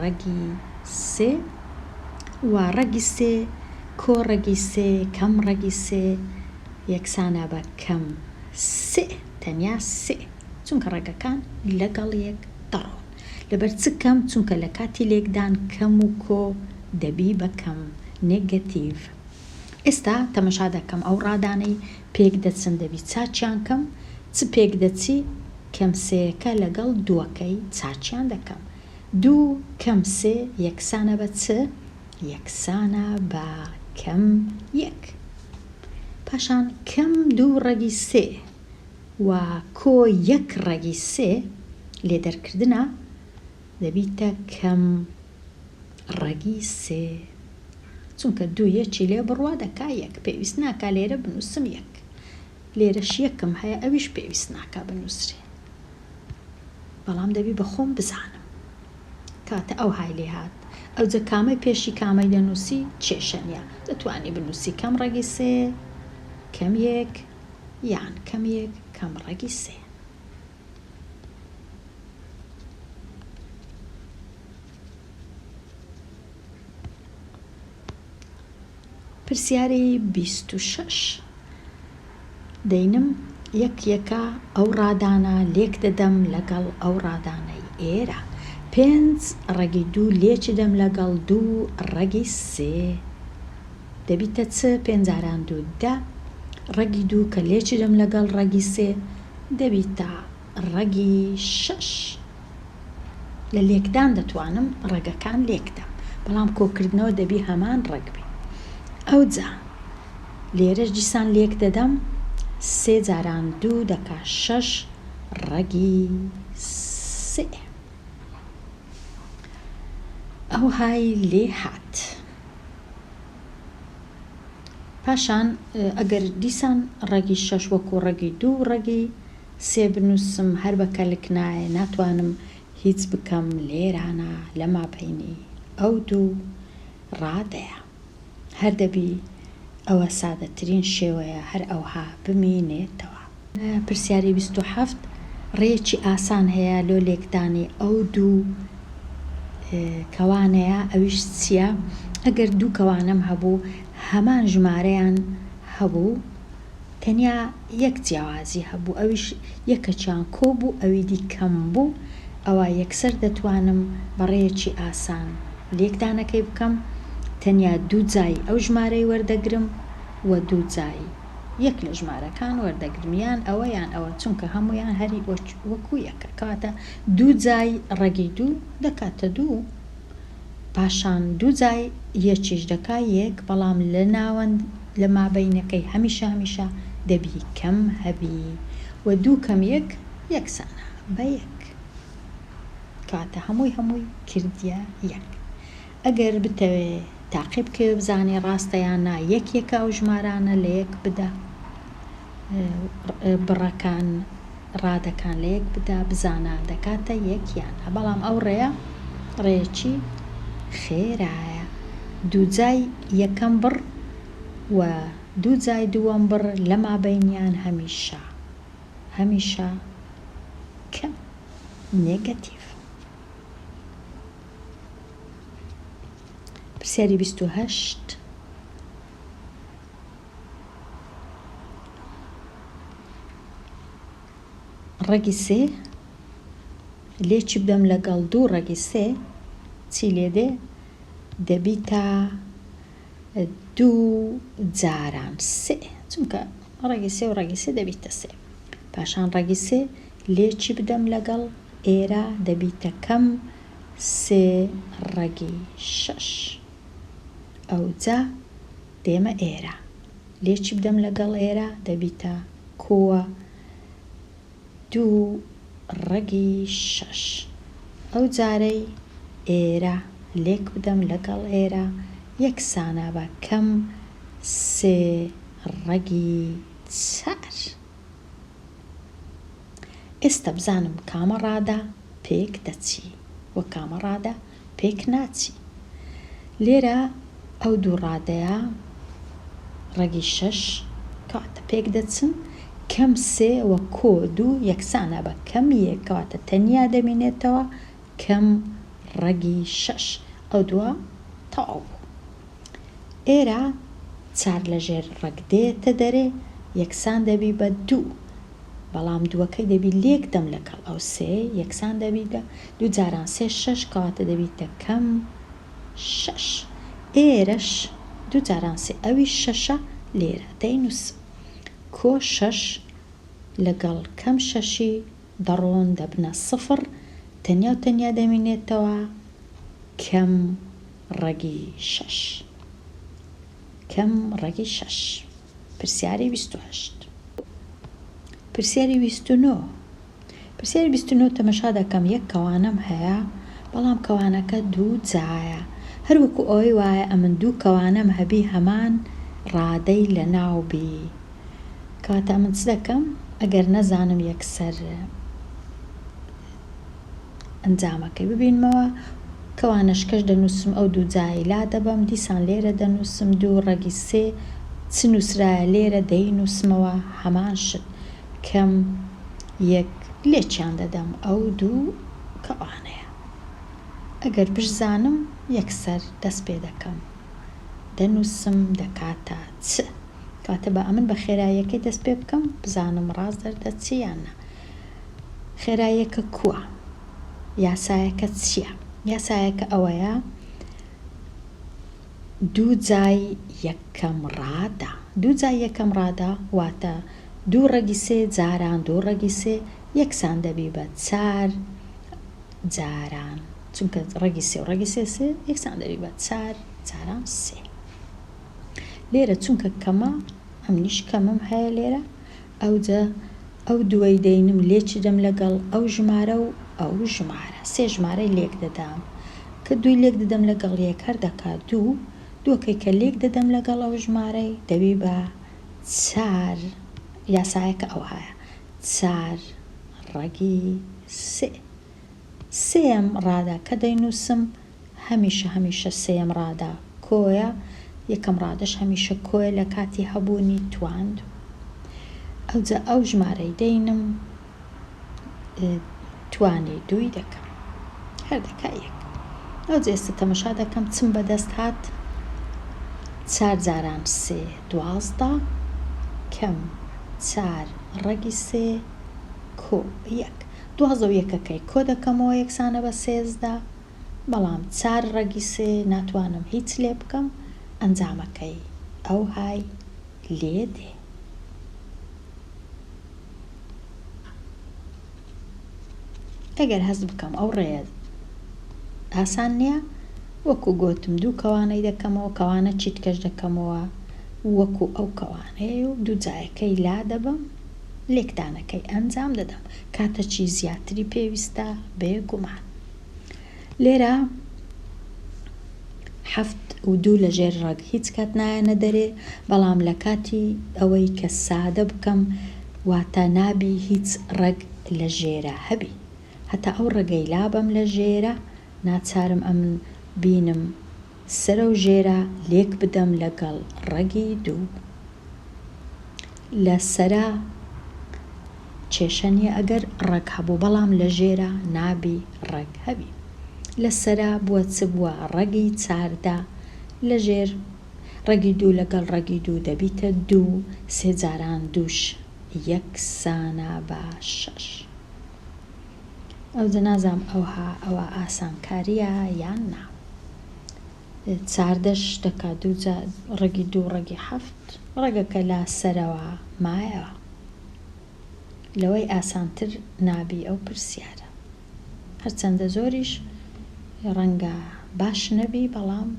ڕەگی 3 و ڕەگی 3 کۆ ڕەگی 3 کەم ڕەگی 3 یەکسانە بە کەم 3 تەنیا 3 چونکە ڕێگەکان لەگەڵ یەک دەڕۆن لەبەر چ کەم چونکە لە کاتی لێکدان کەم و کۆ دەبی بە کەم نێگەتیڤ. ئێستا تەمەشا دەکەم ئەو ڕادانەی پێک دەچن دەبی چاچیان کەم چ پێک دەچی کەم سەیەکە لەگەڵ دووەکەی چاچیان دەکەم 2 کەم 3 یەکسانە بە چ یەکسانە بە کەم 1 پاشان کەم 2 ڕەگی 3 و کۆ 1 ڕەگی 3 لێ دەرکردنە دەبیتە کەم ڕەگی 3 چونکە 2 یەکی لێ بڕوا دەکا 1 پێویست ناکا لێرە بنووسم 1 لێرەش یەکم هەیە ئەویش پێویست ناکا بنووسرێ بەڵام دەبی بە خۆم بزانم کاتە ئەو های لێ هات ئەو جە کامەی پێشی کامەی دەنووسی کێشەنیە دەتوانی بنووسی کەم ڕەگی 3 کەم 1 یان کەم 1 کەم ڕەگی 3 پرسیاری 26 دەینم یەکە ئەو ڕادانە لێک دەدەم لەگەڵ ئەو ڕادانەی ئێرە 5 ڕەگی 2 لێکی دەم لەگەڵ 2 ڕەگی 3 دەبیتە چ 5 جاران 2 10 ڕەگی 2 کە لێکی دەم لەگەڵ ڕەگی 3 دەبیتە ڕەگی 6 لە لێکدان دەتوانم ڕەگەکان لێکدەم بەڵام کۆکردنەوە دەبی هەمان ڕەگ بێ ئەو جا لێرەش دیسان لێک دەدەم 3 جاران 2 دەکا 6 ڕەگی 3 ئەو های لێ هات پاشان ئەگەر دیسان ڕەگی 6 وەکو ڕەگی 2 ڕەگی 3 بنووسم هەر بە کەلکنایە ناتوانم هیچ بکەم لێرانە لە مابینی ئەو 2 ڕادەیە هەر دەبی ئەوە سادەترین شێوەیە هەر ئەوها بمینێتەوە. پرسیاری 27 ڕێکی ئاسان هەیە لۆ لێکدانی ئەو 2 کەوانەیە ئەویش چییە؟ ئەگەر 2 کەوانم هەبوو هەمان ژمارەیان هەبوو تەنیا یەک جیاوازی هەبوو ئەویش یەکەچیان کۆ بوو ئەوی دی کەم بوو ئەوە یەکسەر دەتوانم بە ڕێیەکی ئاسان لێکدانەکەی بکەم تەنیا 2 جای ئەو ژمارەی وەردەگرم و 2 جای یەک لە ژمارەکان وەردەگرم یان ئەوە یان ئەوە چونکە هەمویان هەری وەکو یەکە کاتە 2 جای ڕەگی 2 دەکاتە 2 پاشان 2 جای یەکیش دەکا 1 بەڵام لە ناوەند لە مابینەکەی هەمیشە دەبی کەم هەبی و 2 کەم 1 یەکسانە بە 1 کاتە هەمووی کردیە 1 ئەگەر بتەوێ تاقیب بکە بزانێ ڕاستەیان نا یەکێکە ئەو ژمارانە لە 1 بدە بڕەکان ڕادەکان لە 1 بدە بزانە دەکاتە 1 یان بەڵام ئەو ڕێیەکی خێرایە 2 جای یەکەم بڕ و 2 جای دووەم بڕ لە مابینیان هەمیشە کەم نێگەتیڤ. پرسیاری 28 ڕەگی 3 لێکی بدەم لەگەڵ 2 ڕەگی 3 چی لێدێ دەبیتە 2 جاران 3 چونکە ڕەگی 3 و ڕەگی 3 دەبیتە 3 پاشان ڕەگی 3 لێکی بدەم لەگەڵ ئێرە دەبیتە کەم سێ ڕەگی شەش. ئەوجا دێمە ئێرە، لێچی بدەم لەگەڵ ئێرە دەبیتە کۆوە 2 ڕەگی شەش. ئەو جارەی ئێرە لێک بدەم لەگەڵ ئێرە یەکسانە بە کەم 3 ڕەگی 4. ئێستا بزانم کامە ڕادا پێک دەچی وە کامە ڕادا پێک ناچی. لێرە ئەو دوو ڕادەیە ڕەگی 6 کەواتە پێک دەچن، کەم 3 وە کۆ 2 یەکسانە بە کەم 1 کەواتە تەنیا دەمێنێتەوە کەم ڕەگی 6. ئەو دووە تەواو بوو. ئێرە 4 لەژێر ڕەگ دێتە دەرێ یەکسان دەبی بە 2، بەڵام دووەکەی دەبی لێک دەم لەگەڵ ئەو 3 یەکسان دەبی بە 2 جاران 3 6 کەواتە دەبیتە کەم 6. ئێرەش 2 جاران 3 ئەوی 6 لێرە دەینووسم. کۆ 6 لەگەڵ کەم 6 دەڕۆن دەبنە 0، تەنیا و تەنیا دەمێنێتەوە کەم ڕەگی 6. کەم ڕەگی 6. پرسیاری 28. پرسیاری 29. پرسیاری 29 تەمەشا دەکەم یەک کەوانم هەیە، بەڵام کەوانەکە 2 جایە، هەروەکو ئەوەی وایە ئەمن 2 کەوانم هەبی هەمان ڕادەی لە ناو بی. کەواتە من چ دەکەم؟ ئەگەر نەزانم یەکسەر ئەنجامەکەی ببینمەوە، کەوانەشکەش دەنووسم ئەو 2 جایی لا دەبەم، دیسان لێرە دەنووسم 2 ڕەگی 3 چ نووسرایە لێرە دەینووسمەوە هەمان شت کەم 1 لێکیان دەدەم ئەو 2 کەوانەیە. ئەگەر بشزانم یەکسەر دەست پێ دەکەم دەنووسم دەکاتە چ. کاتە بە ئەمن بە خێراییەکەی دەست پێ بکەم بزانم ڕاست دەردەچی یان نە. خێراییەکە کووە؟ یاسایەکە چییە؟ یاسایەکە ئەوەیە 2 جای یەکەم ڕادا. 2 جای یەکەم ڕادا واتە 2 ڕەگی 3 جاران 2 ڕەگی 3 یەکسان دەبی بە 4 جاران، چونکە ڕەگی 3 و ڕەگی 3 یەکسان دەبی بە 4 جاران 3. لێرە چونکە کەمە ئەمنیش کەمم هەیە لێرە، ئەوجا ئەو دووەی دەینم لێکی دەم لەگەڵ ئەو ژمارە و ئەو ژمارە 3 ژمارەی لێک دەدام، کە 2 لێک دەدەم لەگەڵ یەک هەر دەکات 2، دووەکەی کە لێک دەدەم لەگەڵ ئەو ژمارەی دەبی بە 4. یاسایەکە ئەو هەیە 4 ڕەگی 3. سێم ڕادا کە دەینووسم هەمیشە سێم ڕادا کۆیە، یەکەم ڕادەش هەمیشە کۆیە لە کاتی هەبوونی تواند. ئەوجا ئەو ژمارەی دەینم توانی 2 دەکەم، هەر دەکا 1. ئەوجا ئێستا تەمەشا دەکەم چم بەدەست هات 4 جاران 3 12 کەم 4 ڕەگی 3 کۆ 1. 12 و یەکەکەی کۆ دەکەمەوە یەکسانە بە 13، بەڵام 4 ڕەگی 3 ناتوانم هیچ لێ بکەم، ئەنجامەکەی ئەو های لێ دێ. ئەگەر هەست بکەم ئەو ڕێیە ئاسان نییە، وەکو گۆتم 2 کەوانەی دەکەمەوە، کەوانە چیتکەش دەکەمەوە وەکو ئەو کەوانەیە و 2 جایەکەی لا دەبم، لێکدانەکەی ئەنجام دەدەم کاتە چی زیاتری پێویستە بێگومان. لێرە 7 و 2 لەژێر ڕەگ هیچ کات نایەنە دەرێ، بەڵام لە کاتی ئەوەی کە سادە بکەم واتە نابی هیچ ڕەگ لە ژێرە هەبی، هەتا ئەو ڕەگەی لابم لە ژێرە ناچارم ئەمن بینم سرە و ژێرە لێک بدەم لەگەڵ ڕەگی 2. لە سەرا کێشە نیە ئەگەر ڕەگ هەبوو، بەڵام لە ژێرە نابی ڕەگ هەبی. لە سەرا بووە چ بووە ڕەگی 14 لە ژێر ڕەگی 2 لەگەڵ ڕەگی 2 دەبیتە 2، 3 جاران 2 یەکسانە بە 6. ئەوجا نازام ئەوە ئاسانکاریە یان نا. 14 دەکات 2 ڕەگی 2 ڕەگی 7 ڕەگەکە لا سەرەوە مایەوە، لەوەی ئاسانتر نابی ئەو پرسیارە، هەرچەندە زۆریش ڕەنگە باش نەبی بەڵام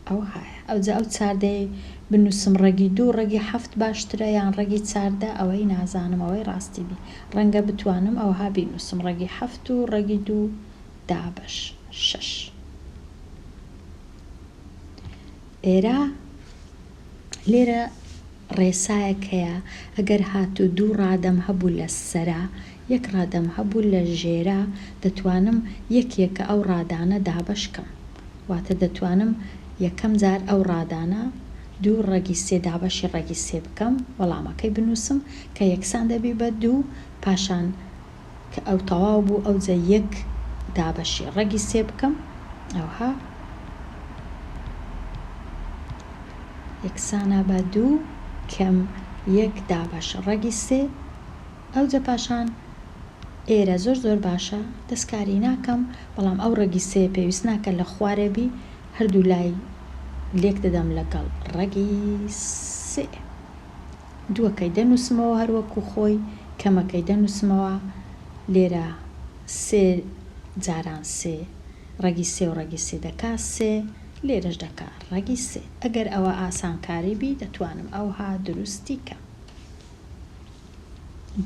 ئەو هەیە ئەوجا ئەو چاردەی بنووسم ڕێگی 2 ڕێگی 7 باشترە یان ڕێگی 4 ئەوەی نازانم ئەوەی ڕاستی بی ڕەنگە بتوانم ئەوها بینووسم ڕێگی 7 و ڕێگی 2 دابش 6 ئێرە لێرە ڕێسایەک هەیە ئەگەر هاتو 2 ڕادەم هەبوو لە سەرا 1 ڕادەم هەبوو لە ژێرە دەتوانم یەکێکە ئەو ڕادانە دابشکەم واتە دەتوانم یەکەم جار ئەو ڕادانە 2 ڕێگی 3 دابەشی ڕێگی 3 بکەم وەڵامەکەی بنووسم کە یەکسان دەبی بە 2 پاشان کە ئەو تەواو بوو ئەو جە 1 دابەشی ڕێگی 3 بکەم ئەوها یەکسانە بە 2 کەم 1 دابەش ڕێگی 3 ئەو جە پاشان ئێرە زۆر باشە دەستکاری ناکەم بەڵام ئەو ڕێگی 3 پێویست ناکە لە خوارێبی هەردوو لای لێک دەدەم لەگەڵ ڕێگی 3 دووەکەی دەنووسمەوە هەروەکو خۆی کەمەکەی دەنووسمەوە لێرە 3 جاران 3 ڕێگی 3 و ڕێگی 3 دەکا 3 لێرەش دەکا ڕێگی 3 ئەگەر ئەوە ئاسانکاری بی دەتوانم ئەوها دروستی کەم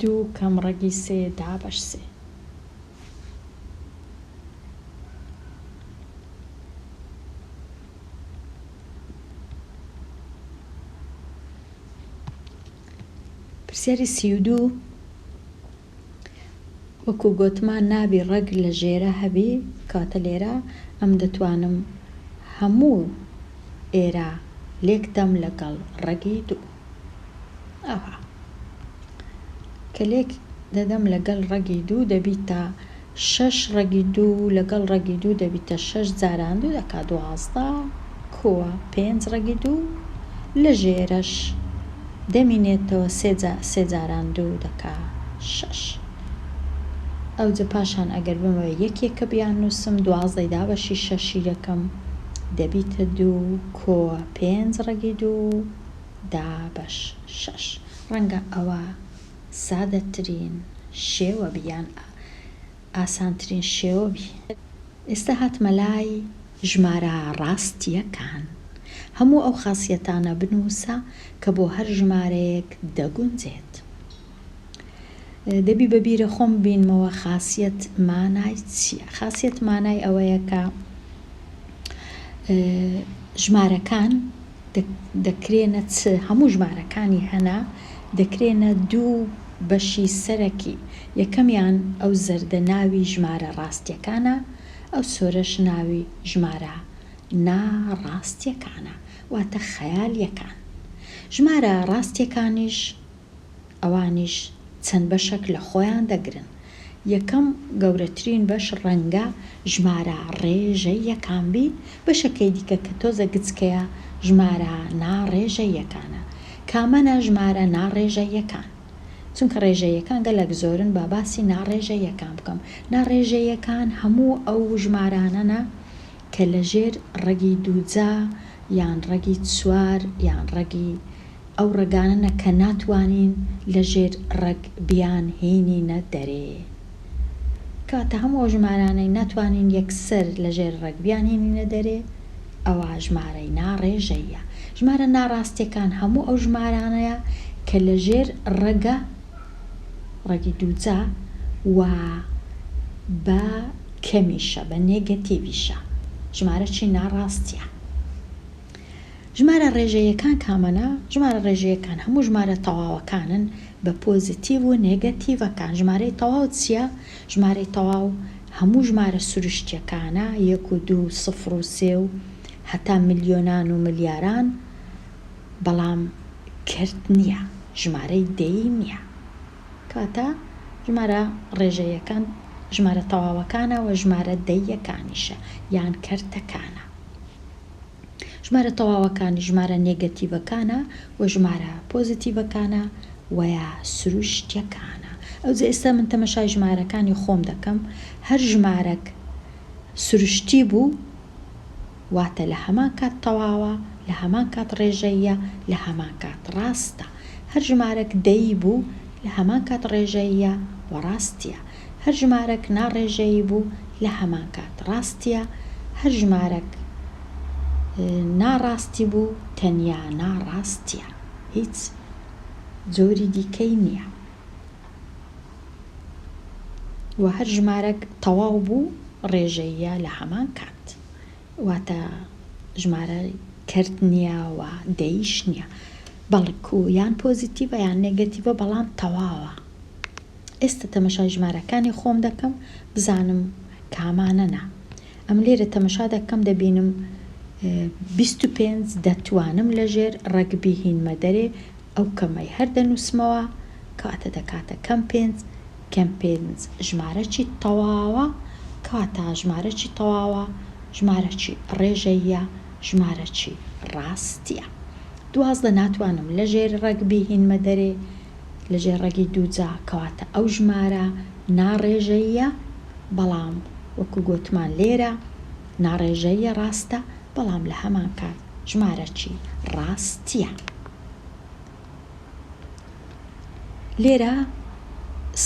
2 کەم ڕێگی 3 دابەش 3 پرسیاری 32 وەکو گوتمان نابی ڕەگ لە ژێرە هەبی کاتە لێرە ئەم دەتوانم هەموو ئێرە لێکدەم لەگەڵ ڕێگی 2 ئەوها کە لێک دەدەم لەگەڵ ڕێگی 2 دەبیتە 6 ڕێگی 2 لەگەڵ ڕێگی 2 دەبیتە 6 جاران 2 دەکا 12 کۆوە 5 ڕێگی 2 لە ژێرەش دەمینێتەوە 3 جاران 2 دەکا 6 ئەو جە پاشان ئەگەر بمەوە یەکێکە بیان نووسم 12 دابەشی 6 یەکەم دەبیتە 2 کۆوە 5 ڕێگی 2 دابەش 6 ڕەنگە ئەوە سادەترین شێوە بیان ئاسانترین شێوە بی ئێستا هاتمە لای ژمارە ڕاستیەکان هەموو ئەو خاصیەتانە بنووسە کە بۆ هەر ژمارەیەک دەگونجێت دەبی بەبیرە خۆم بینمەوە خاصیەت مانای چییە خاصیەت مانای ئەوەیە کە ژمارەکان دەکرێنە هەموو ژمارەکانی هەنا دەکرێنە 2 بەشی سەرەکی یەکەمیان ئەو زەردە ناوی ژمارە ڕاستیەکانە ئەو سۆرەش ناوی ژمارە ناڕاستیەکانە واتە خەیالیەکان ژمارە ڕاستیەکانیش ئەوانیش چەند بەشێک لە خۆیان دەگرن یەکەم گەورەترین بەش ڕەنگە ژمارە ڕێژەی یەکان بی بەشەکەی دیکە کە تۆزە گچکەیە ژمارە ناڕێژەی یەکانە کامەنە ژمارە ناڕێژەی یەکان چونکە ڕێژەیەکان گەلک زۆرن با باسی ناڕێژەی یەکان بکەم ناڕێژەی یەکان هەموو ئەو ژمارانەنە کە لە ژێر ڕێگی 2 یان ڕێگی 4 یان ڕێگی ئەو ڕێگانە کە ناتوانین لە ژێر ڕێگ بیان هێنینە دەرێ کاتە هەموو ژمارانەی ناتوانین یەکسەر لە ژێر ڕێگ بیان هێنینە دەرێ ئەوە ژمارەی ناڕێژەیە ژمارە ناڕاستیەکان هەموو ئەو ژمارانەیە کە لە ژێر ڕێگە ڕێگی 2 و بە کەمیشە بە نێگەتیڤیشە ژمارە چی ناڕاستیە ژمارە ڕێژەیەکان کامەنە ژمارە ڕێژەیەکان هەموو ژمارە تەواوەکانن بە پۆزیتیڤ و نێگەتیڤەکان ژمارەی تەواو چییە ژمارەی تەواو هەموو ژمارە سروشتیەکانە 1 و 2 0 و 3 و هەتا ملیۆنان و ملیاران بەڵام کرد نییە ژمارەی دەی نییە کاتە ژمارە ڕێژەیەکان ژمارە تەواوەکانە و ژمارە دەیەکانیشە یان کەرتەکانە ژمارە تەواوەکانی ژمارە نێگەتیڤەکانە و ژمارە پۆزیتیڤەکانە ویا سروشتیەکانە ئەوجا ئێستا من تەمەشای ژمارەکانی خۆم دەکەم هەر ژمارەك سروشتی بوو واتە لە هەمان کات تەواوە لە هەمان کات ڕێژەیە لە هەمان کات ڕاستە هەر ژمارەك دەی بوو لە هەمان کات ڕێژەیە و ڕاستیە هەر ژمارەك ناڕێژەیی بوو لە هەمان کات ڕاستیە، هەر ژمارەك ناڕاستی بوو تەنیا ناڕاستیە، هیچ جۆری دیکەی نییە. و هەر ژمارەك تەواو بوو ڕێژەیە لە هەمان کات، واتە ژمارە کرد نییە و دەیش نییە، بەڵکو یان پۆزیتیڤە یان نێگەتیڤە، بەڵام تەواوە. ئێستا تەمەشای ژمارەکانی خۆم دەکەم بزانم کامانەنا. ئەم لێرە تەمەشا دەکەم دەبینم 25 دەتوانم لەژێر ڕەگبی هینمە دەرێ ئەو کەمەی هەر دەنووسمەوە، کاتە دەکاتە کەم 5 کەم 5 ژمارەکی تەواوە، کاتە ژمارەکی تەواوە ژمارەکی ڕێژەیە، ژمارەکی ڕاستیە. 12 ناتوانم لەژێر ڕەگبی هینمە دەرێ لەژێر ڕەگی دووجا، کەواتە ئەو ژمارە ناڕێژەیە، بەڵام وەکو گوتمان لێرە ناڕێژەیە ڕاستە، بەڵام لە هەمان کات ژمارەکی ڕاستیە. لێرە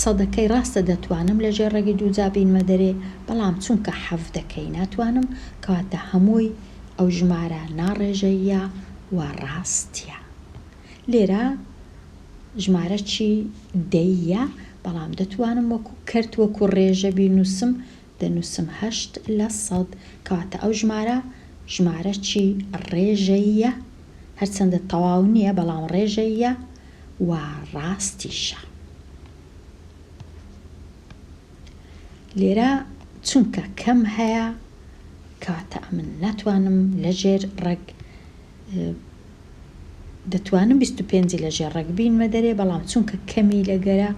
سەدەکەی ڕاستە دەتوانم لەژێر ڕەگی دووجا بینمە دەرێ، بەڵام چونکە حەڤدەکەی ناتوانم، کەواتە هەمووی ئەو ژمارە ناڕێژەیە و ڕاستیە. لێرە ژمارەکی دەیە، بەڵام دەتوانم وەکو کرد وەکو ڕێژە بینووسم، دەنووسم 8 لە 100، کەواتە ئەو ژمارەکی ڕێژەیە، هەرچەندە تەواو نییە بەڵام ڕێژەیە و ڕاستیشە. لێرە چونکە کەم هەیە، کەواتە من ناتوانم لەژێر ڕەگ دەتوانم 25 لەژێر ڕەگ بینمە دەرێ، بەڵام چونکە کەمی لەگەرە،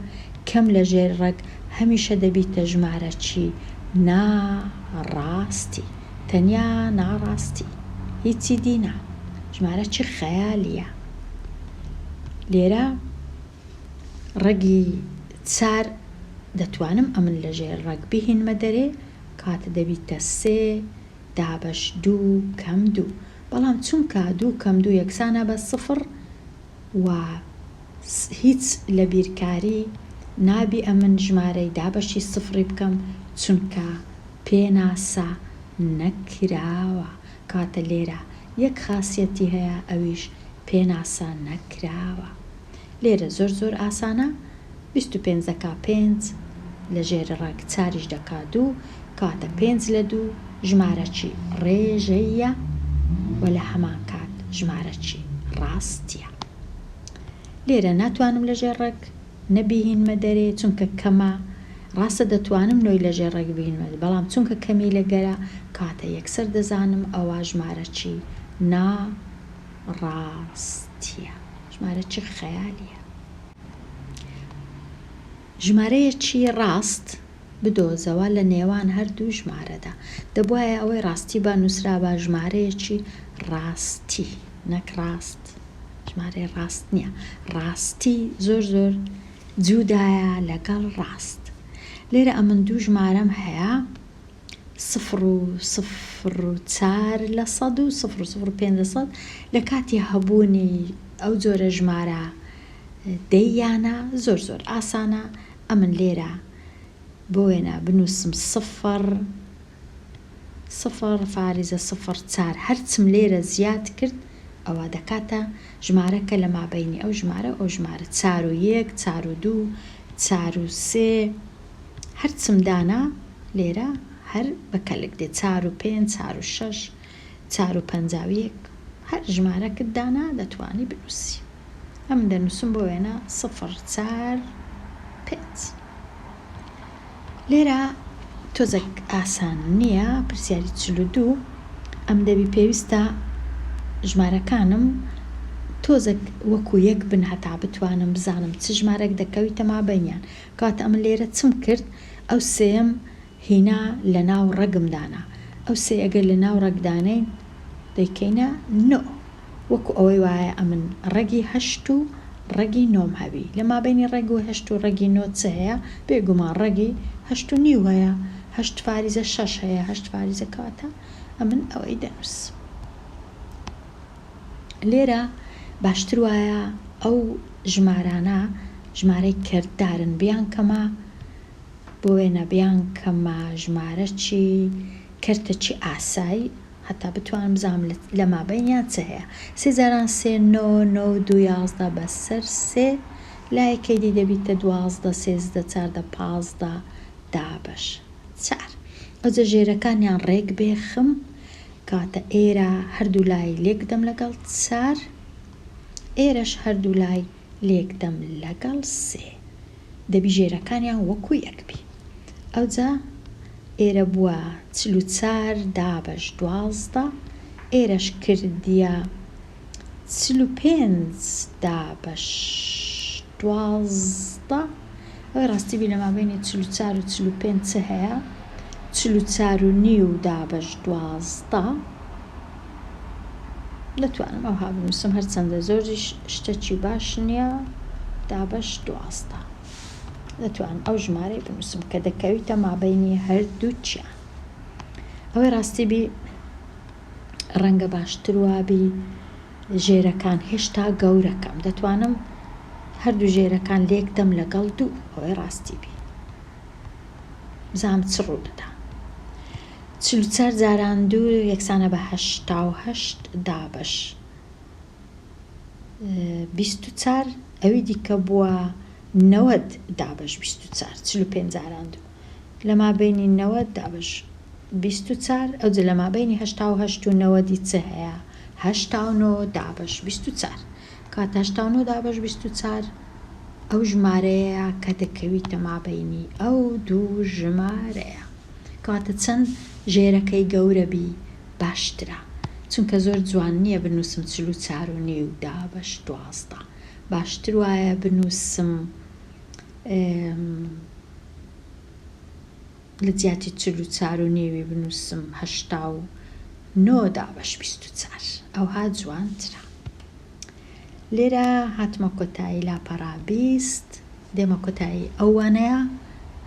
کەم لەژێر ڕەگ هەمیشە دەبیتە ژمارەکی ناڕاستی، تەنیا ناڕاستی، هیچی دینە، ژمارەکی خەیالیە. لێرە ڕەگی 4 دەتوانم ئەمن لەژێر ڕەگ بهینمە دەرێ، کاتە دەبیتە 3 دابەش 2 کەم 2، بەڵام چونکە 2 کەم 2 یەکسانە بە 0 و هیچ لە بیرکاری نابی ئەمن ژمارەی دابەشی 0 بکەم، چونکە پێناسە نەکراوە. کاتە لێرە یەک خاسیەتی هەیە، ئەویش پێناسە نەکراوە. لێرە زۆر ئاسانە، 25 دەکا 5 لەژێر ڕەگ 4 دەکا 2، کاتە 5 لە 2 ژمارەکی ڕێژەیە و لە هەمان کات ژمارەکی ڕاستیە. لێرە ناتوانم لەژێر ڕەگ نەبیهینمە دەرێ، چونکە کەمە، ڕاستە دەتوانم 9 لەژێر ڕەگ بهینمە، بەڵام چونکە کەمی لەگەرە، کاتە یەکسەر دەزانم ئەوە ژمارەکی ناڕاستیە، ژمارەکی خەیالیە. ژمارەیەکی ڕاست بدۆزەوە لە نێوان هەردوو ژمارەدا، دەبوایە ئەوەی ڕاستی بە نووسرا بە ژمارەیەکی ڕاستی، نەک ڕاست، ژمارەی ڕاست نییە. ڕاستی زۆر جودایە لەگەڵ ڕاست. لێرە ئەمن دوو ژمارەم هەیە، 0 و 0.4 لە 100 و 0.05 لە 100. لە کاتی هەبوونی ئەو جۆرە ژمارە دەیانە زۆر ئاسانە. ئەمن لێرە بۆ وێنە بنووسم 0.04 هەرچم لێرە زیاد کرد، ئەوە دەکاتە ژمارەکە لە مابەینی ئەو ژمارە 4 و 1 4 و 2 4 و 3 هەرچم دانا لێرە هەر بەکەلک دێ 4 و 5 4 و 6 4 و 51 هەر ژمارەکت دانا دەتوانی بنووسی. ئەم دەنووسم بۆ وێنە 0.4 لێرە تۆزێک ئاسان نییە، پرسیاری 42 ئەم دەبی پێویستە ژمارەکانم تۆزێک وەکو یەک بن هەتا بتوانم بزانم چ ژمارەك دەکەویتە مابەینیان. کاتە ئەمە لێرە چم کرد، ئەو سێم هینا لە ناو ڕەگمدانا، ئەو سێ ئەگەر لە ناو ڕەگدانەین دەیکەینە 9، وەکو ئەوەی وایە ئەمن ڕەگی 8 و ڕەگی 9 هەبی. لە مابەینی ڕەگی 8 و ڕەگی 9 چ هەیە؟ بێگومان ڕەگی 8 و نیو هەیە، 8 فاریزە 6 هەیە، 8 فاریزە کاتە ئەمن ئەوەی دەنووس. لێرە باشتر وایە ئەو ژمارانە ژمارەی کرددارن بیان کەمە بۆ وێنە بیان کەمە ژمارەی کەرتەکی ئاسایی هەتا بتوانم بزانم لە مابەینیان چ هەیە. 3,003 9 9 2 11 بەسەر 3 لایەکەی دەبیتە 12 13 14 15 دابەش 4. ئەوجە ژێرەکانیان ڕێک بێخم کاتە ئێرە هەردوو لای لێکدەم لەگەڵ 4 ئێرەش هەردوو لای لێکدەم لەگەڵ 3 دەبی ژێرەکانیان وەکو یەکبی. ئەوجا ئێرە بووە 44 دابەش 12 ئێرەش کردیە 45 دابەش 12 ئەوەی ڕاستی بی لە مابەینی 44 و 45 چ هەیە 44 و نیو دابەش 12 دەتوانم ئەوها بنووسم هەرچەندە زۆریش شتێکی باش نییە دابەش 12 دەتوانم ئەو ژمارەی بنووسم کە دەکەویتە مابەینی هەردوو چیان. ئەوەی ڕاستی بی ڕەنگە باشتر وابی ژێرەکان هێشتا گەورەکەم دەتوانم هەردوو ژێرەکان لێکدەم لەگەڵ 2 ئەوەی ڕاستی بی بزانم چ ڕوو دەدا. 44 جاران 2 یەکسانە بە 88 دابەش 24 ئەوی دیکە بووە 90 دابەش 24 45 جاران 2 لە مابەینی 90 دابەش 24 ئەوجە لە مابەینی 88 و 90 چ هەیە 89 دابەش 24 کات 89 دابەش 24 ئەو ژمارەیە کە دەکەویتە مابەینی ئەو دوو ژمارەیە کاتە چەند ژێرەکەی گەورە بی باشترە چونکە زۆر جوان نییە بنووسم 44 و نیو دابەش 12 باشتر وایە بنووسم لە جیاتی 44 و نیوی بنووسم 89 دابەش 24 ئەوها جوانترە. لێرە هاتمە کۆتایی لاپەڕا 20 دێمە کۆتایی ئەوانەیە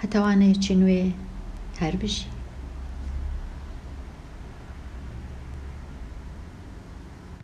هەتاوانەیەکی نوێ هەر بژی.